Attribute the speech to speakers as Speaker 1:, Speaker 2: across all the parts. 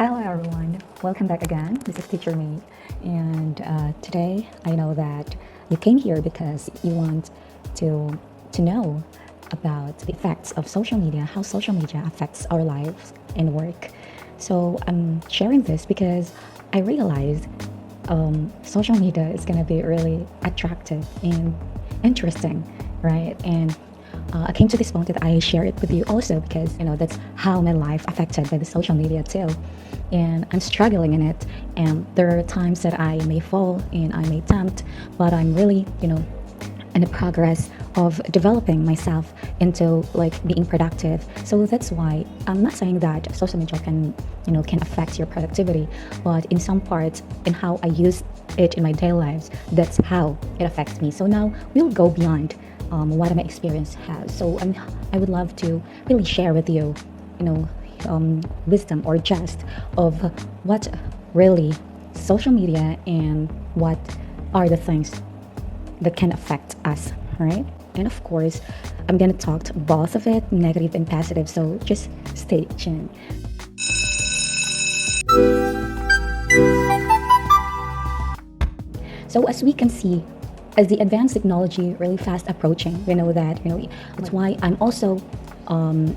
Speaker 1: Hello everyone, welcome back again. This is Teacher Me, and today I know that you came here because you want to know about the effects of social media, how social media affects our lives and work. So I'm sharing this because I realized social media is going to be really attractive and interesting, right? And I came to this point that I share it with you also because that's how my life affected by the social media too, and I'm struggling in it. And there are times that I may fall and I may tempt, but I'm really in the progress of developing myself into like being productive. So that's why I'm not saying that social media can affect your productivity, but in some parts in how I use it in my daily lives, that's how it affects me. So now we'll go beyond what my experience has. So I would love to really share with you, wisdom or just of what really social media and what are the things that can affect us, right? And of course, I'm gonna talk to both of it, negative and positive. So just stay tuned. So as we can see, as the advanced technology really fast approaching, we know that that's why I'm also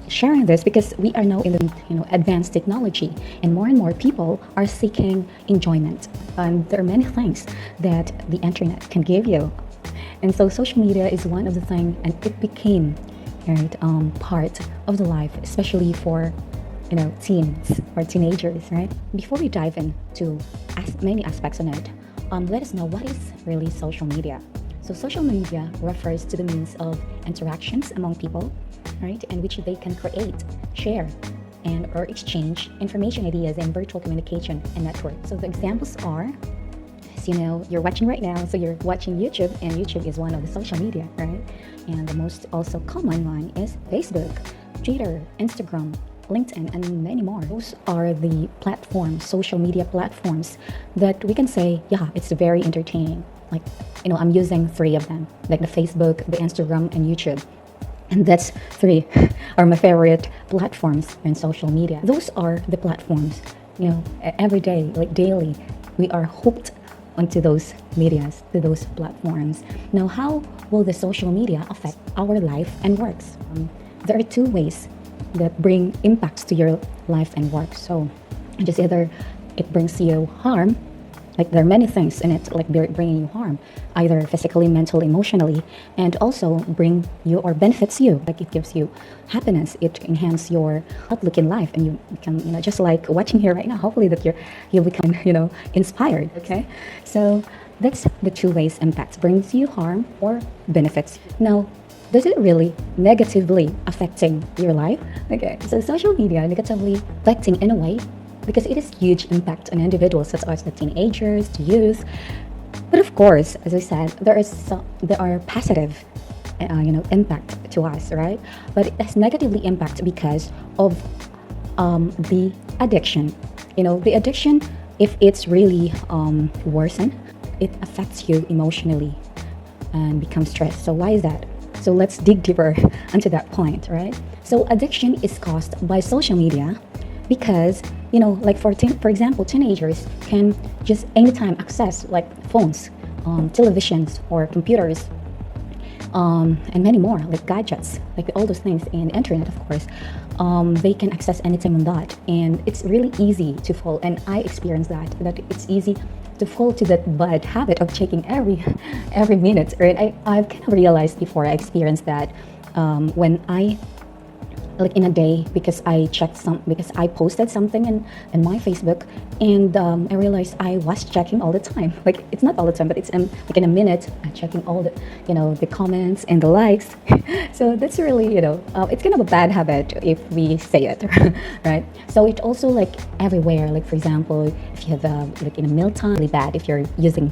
Speaker 1: sharing this, because we are now in the advanced technology, and more people are seeking enjoyment. There are many things that the internet can give you, and so social media is one of the things, and it became part of the life, especially for teens or teenagers, right? Before we dive into many aspects on it, let us know what is really social media. So social media refers to the means of interactions among people, right, in which they can create, share, and or exchange information, ideas, and virtual communication and network. So the examples are, as you're watching right now, so you're watching YouTube, and YouTube is one of the social media, right? And the most also common one is Facebook, Twitter, Instagram, LinkedIn, and many more. Those are the platforms, social media platforms, that we can say, yeah, it's very entertaining. Like, I'm using 3 of them, like the Facebook, the Instagram, and YouTube. And that's 3 are my favorite platforms in social media. Those are the platforms, every day, like daily, we are hooked onto those medias, to those platforms. Now, how will the social media affect our life and works? There are 2 ways that bring impacts to your life and work. So just either it brings you harm, like there are many things in it like bringing you harm, either physically, mentally, emotionally, and also bring you or benefits you, like it gives you happiness, it enhances your outlook in life, and you become just like watching here right now, hopefully that you'll become inspired. Okay, so that's the 2 ways impact brings you harm or benefits. Now, does it really negatively affecting your life? Okay, so social media negatively affecting in a way because it has huge impact on individuals such as the teenagers, the youth. But of course, as I said, there are positive, impact to us, right? But it has negatively impact because of the addiction. The addiction, if it's really worsen, it affects you emotionally and becomes stressed. So why is that? So let's dig deeper into that point, right? So addiction is caused by social media because, like for example, teenagers can just anytime access like phones, televisions, or computers, and many more, like gadgets, like all those things, and internet, of course. They can access anything on that, and it's really easy to fall. And I experienced that it's easy to fall to that bad habit of checking every minute, right? I've kind of realized before I experienced that when I, like in a day, because I posted something in my Facebook, and I realized I was checking all the time. Like it's not all the time, but it's like in a minute, I'm checking all the the comments and the likes. So that's really it's kind of a bad habit if we say it, right? So it also like everywhere. Like for example, if you have like in a mealtime, really bad if you're using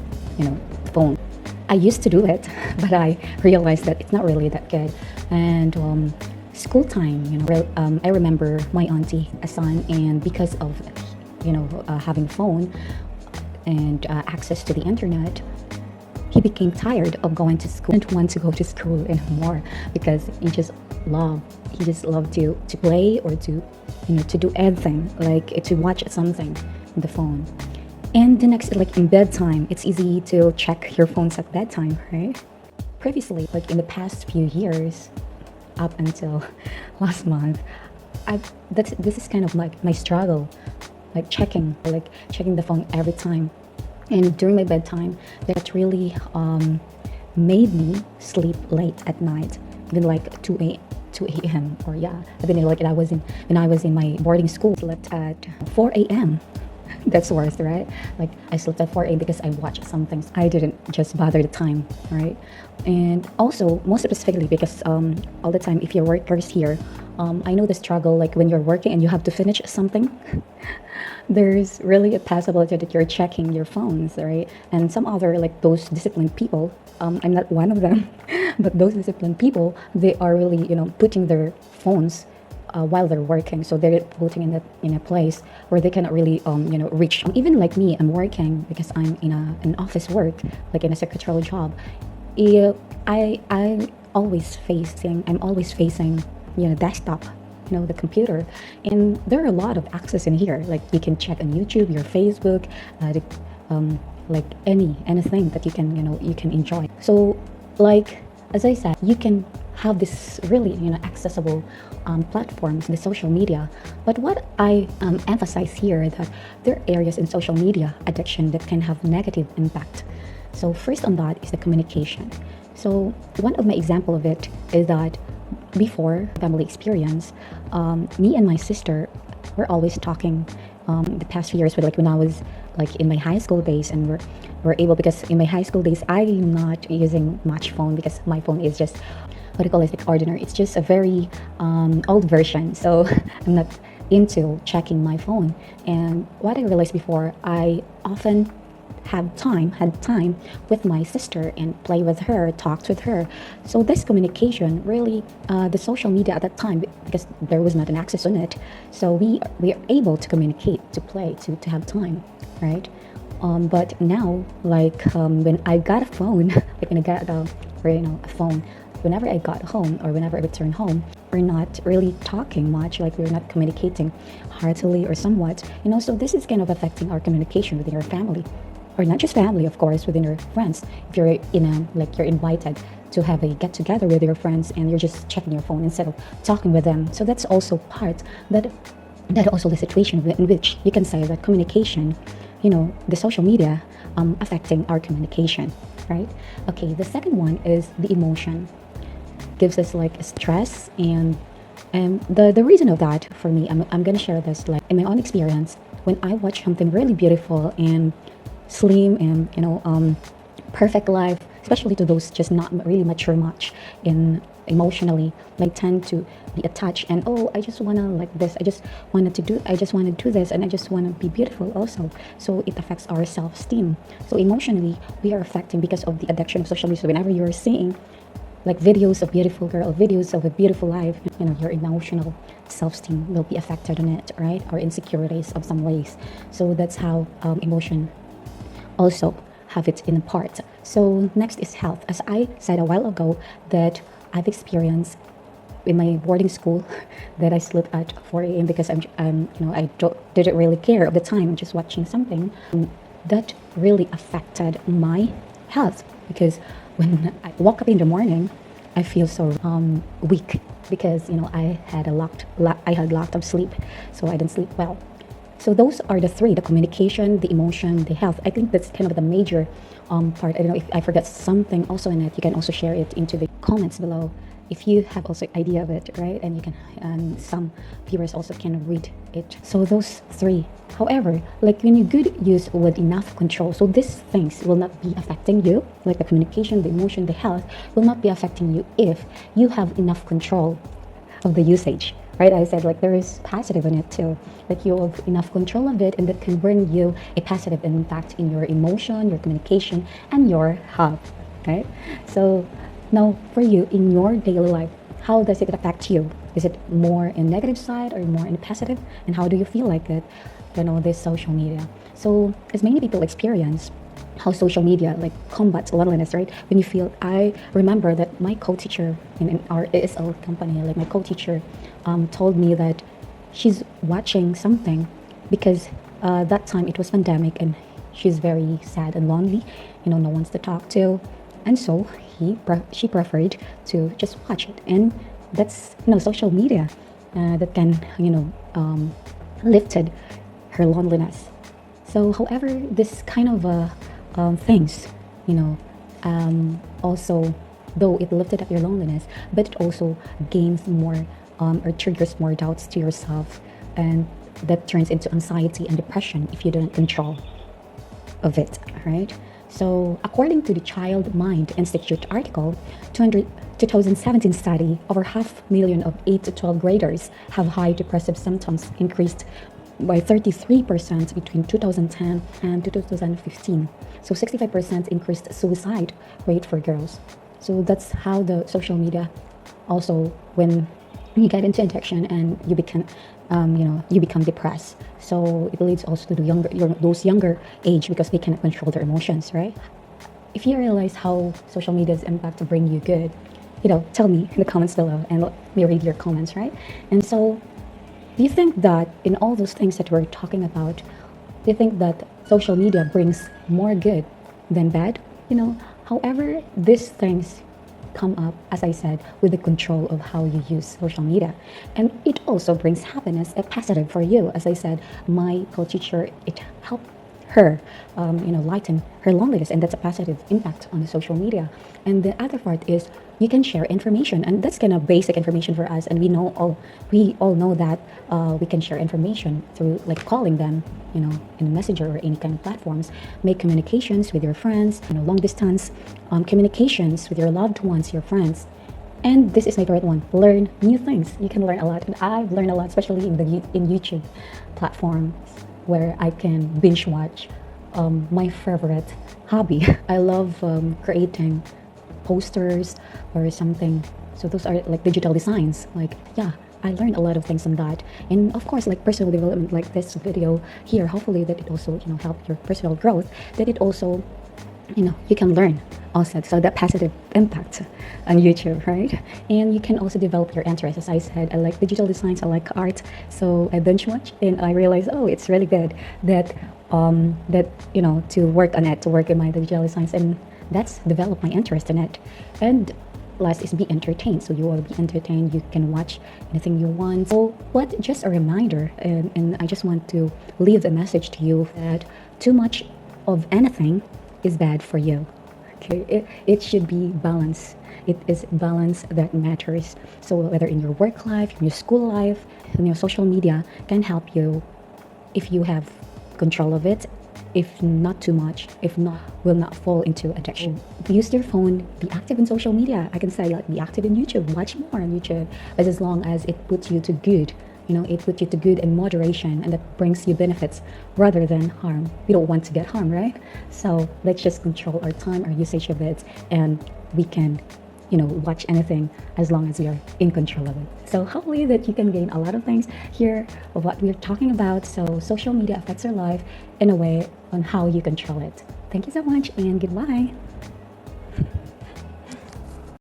Speaker 1: phone. I used to do it, but I realized that it's not really that good. And school time, I remember my auntie, a son, and because of having phone and access to the internet, he became tired of going to school. Didn't want to go to school anymore because he just loved to play or to to do anything, like to watch something on the phone. And the next, like in bedtime, it's easy to check your phones at bedtime, right? Previously, like in the past few years, up until last month, this is kind of like my struggle, like checking the phone every time. And during my bedtime, that really made me sleep late at night, even like 2 a.m. or yeah, even like when I was in my boarding school, slept at 4 a.m. That's worse, right? Like I slept at 4 a.m. because I watched some things. I didn't just bother the time, right? And also, most specifically, because all the time, if you're workers here, I know the struggle. Like when you're working and you have to finish something, there's really a possibility that you're checking your phones, right? And some other like those disciplined people. I'm not one of them, but those disciplined people, they are really putting their phones while they're working, so they're putting in a place where they cannot really reach. Even like me, I'm working because I'm in an office work, like in a secretarial job. Yeah, I'm always facing desktop, the computer, and there are a lot of access in here. Like you can check on YouTube, your Facebook, like anything that you can enjoy. So like as I said, you can have this really accessible platforms, the social media. But what I emphasize here that there are areas in social media addiction that can have negative impact. So first on that is the communication. So one of my example of it is that before family experience, me and my sister were always talking the past few years, but like when I was like in my high school days, and we're able, because in my high school days I'm not using much phone because my phone is just what do you call it, like ordinary. It's just a very old version, so I'm not into checking my phone. And what I realized before, I often had time with my sister and play with her, talked with her. So this communication really, the social media at that time, because there was not an access on it, so we are able to communicate, to play, to have time, right? But now, like when I got a phone, like when I got a phone, whenever I got home or whenever I return home, we're not really talking much, like we're not communicating heartily or somewhat, so this is kind of affecting our communication within our family, or not just family, of course, within your friends. If you're you're invited to have a get together with your friends and you're just checking your phone instead of talking with them, so that's also part that also the situation in which you can say that communication, the social media affecting our communication, right? Okay, the second one is the emotion. Gives us like stress, and the reason of that for me, I'm gonna share this like in my own experience. When I watch something really beautiful and slim and perfect life, especially to those just not really mature much in emotionally, they tend to be attached, and oh, I just wanna like this, I just wanna do this, and I just wanna be beautiful also. So it affects our self-esteem. So emotionally we are affecting because of the addiction of social media. So whenever you're seeing like videos of beautiful girl, videos of a beautiful life, your emotional self-esteem will be affected on it, right? Or insecurities of some ways. So that's how emotion also have it in part. So next is health. As I said a while ago, that I've experienced in my boarding school that I slept at 4 a.m. because I didn't really care at the time. I'm just watching something. That really affected my health, because when I woke up in the morning, I feel so weak because I had lack of sleep, so I didn't sleep well. So those are the three: the communication, the emotion, the health. I think that's kind of the major part. I don't know if I forgot something also in it. You can also share it into the comments below if you have also idea of it, right? And you can, and some viewers also can read it. So those three. However, like when you good use with enough control, so these things will not be affecting you, like the communication, the emotion, the health will not be affecting you if you have enough control of the usage, right? I said like there is positive in it too, like you have enough control of it, and that can bring you a positive impact in your emotion, your communication, and your health, right? So now for you in your daily life, how does it affect you? Is it more in negative side or more in positive? And how do you feel like it, this social media? So as many people experience how social media like combats loneliness, right? When you feel, I remember that my co-teacher in our ASL company, like my co-teacher told me that she's watching something because that time it was pandemic and she's very sad and lonely, no one's to talk to, and so she preferred to just watch it. And that's social media that can lifted her loneliness. So however, this kind of things, you know also, though it lifted up your loneliness, but it also gains more or triggers more doubts to yourself, and that turns into anxiety and depression if you don't control of it, right? So, according to the Child Mind Institute article, 2017 study, over half million of 8 to 12 graders have high depressive symptoms, increased by 33% between 2010 and 2015. So 65% increased suicide rate for girls. So that's how the social media also, when you get into addiction and you become you become depressed, so it leads also to the those younger age, because they cannot control their emotions, right? If you realize how social media's impact to bring you good, tell me in the comments below and let me read your comments, right? And so, do you think that in all those things that we're talking about, do you think that social media brings more good than bad? However, these things come up, as I said, with the control of how you use social media. And it also brings happiness, a positive for you. As I said, my co-teacher, it helped her, lighten her loneliness, and that's a positive impact on the social media. And the other part is you can share information, and that's kind of basic information for us. And we all know that we can share information through like calling them, in a messenger or any kind of platforms. Make communications with your friends, long distance communications with your loved ones, your friends. And this is my favorite one: learn new things. You can learn a lot, and I've learned a lot, especially in YouTube platforms, where I can binge watch my favorite hobby. I love creating posters or something. So those are like digital designs. Like, yeah, I learned a lot of things on that. And of course, like personal development, like this video here, hopefully that it also, help your personal growth, that it also, you can learn also. So that positive impact on YouTube, right? And you can also develop your interests. As I said, I like digital designs, I like art. So I binge watch and I realize, oh, it's really good that to work on it, to work in my digital designs, and that's develop my interest in it. And last is be entertained. So you will be entertained, you can watch anything you want. So what, just a reminder, and I just want to leave a message to you that too much of anything is bad for you. Okay, it should be balance. It is balance that matters. So whether in your work life, in your school life, and your social media can help you if you have control of it. If not too much, if not, will not fall into addiction. Use your phone, be active in social media. I can say, like, be active in YouTube, watch more on YouTube, but as long as it puts you to good, it puts you to good in moderation, and that brings you benefits rather than harm. We don't want to get harm, right? So let's just control our time, our usage of it, and we can watch anything as long as we are in control of it. So hopefully that you can gain a lot of things here of what we're talking about. So social media affects your life in a way on how you control it. Thank you so much and goodbye.